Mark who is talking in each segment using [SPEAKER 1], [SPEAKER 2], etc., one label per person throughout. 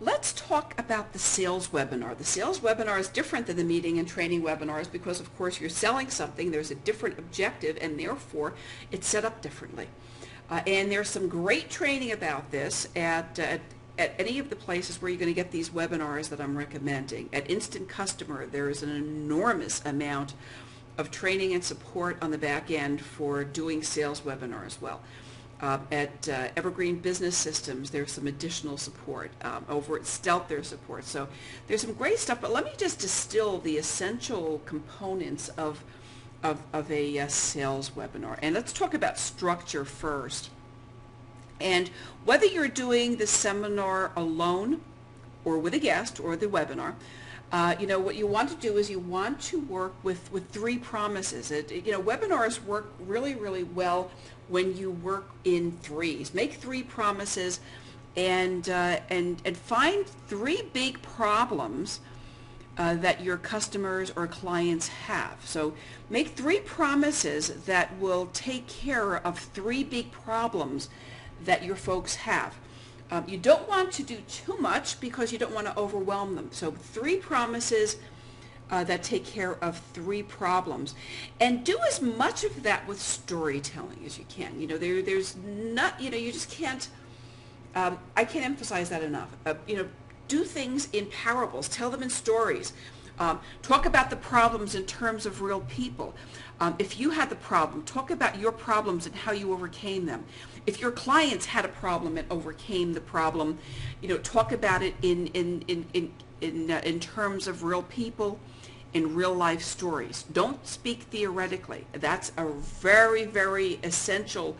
[SPEAKER 1] let's talk about the sales webinar. The sales webinar is different than the meeting and training webinars because, of course, you're selling something. There's a different objective, and therefore it's set up differently. And there's some great training about this at any of the places where you're going to get these webinars that I'm recommending. At Instant Customer, there is an enormous amount of training and support on the back end for doing sales webinars as well. At Evergreen Business Systems, there's some additional support. Over at Stealth, there's support. So there's some great stuff, but let me just distill the essential components of a sales webinar. And let's talk about structure first. And whether you're doing the seminar alone or with a guest or the webinar, what you want to do is you want to work with three promises. Webinars work really, really well when you work in threes. Make three promises and find three big problems that your customers or clients have. So make three promises that will take care of three big problems that your folks have. You don't want to do too much because you don't want to overwhelm them. So three promises that take care of three problems, and do as much of that with storytelling as you can. There's not, you just can't. I can't emphasize that enough. Do things in parables. Tell them in stories. Talk about the problems in terms of real people. If you had the problem, talk about your problems and how you overcame them. If your clients had a problem and overcame the problem, talk about it in terms of real people, in real life stories. Don't speak theoretically. That's a very, very essential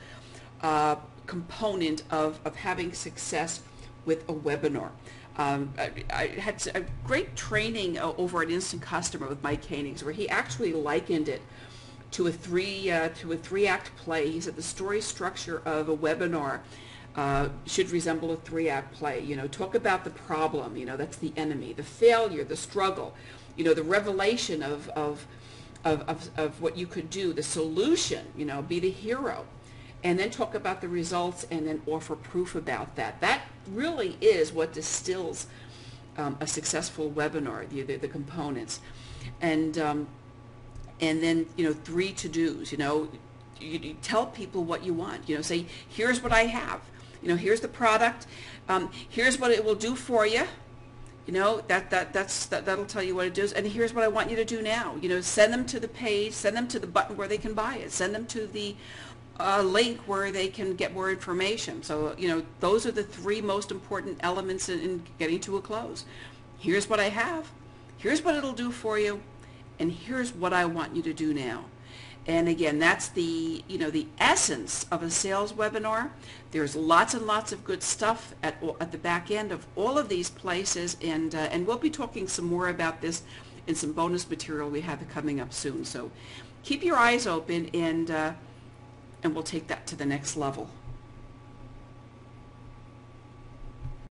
[SPEAKER 1] component of having success with a webinar. I had a great training over at Instant Customer with Mike Koenigs, where he actually likened it to a three-act play. He said the story structure of a webinar should resemble a three-act play. Talk about the problem. That's the enemy, the failure, the struggle. The revelation of what you could do, the solution. Be the hero. And then talk about the results, and then offer proof about that. That really is what distills a successful webinar, the components. And then, three to-dos. You tell people what you want. Say, here's what I have. Here's the product. Here's what it will do for you. That'll tell you what it does. And here's what I want you to do now. Send them to the page. Send them to the button where they can buy it. Send them to the link where they can get more information. So, those are the three most important elements in getting to a close. Here's what I have. Here's what it'll do for you. And here's what I want you to do now. And again, that's the essence of a sales webinar. There's lots and lots of good stuff at the back end of all of these places, and we'll be talking some more about this in some bonus material we have coming up soon. So keep your eyes open, and we'll take that to the next level.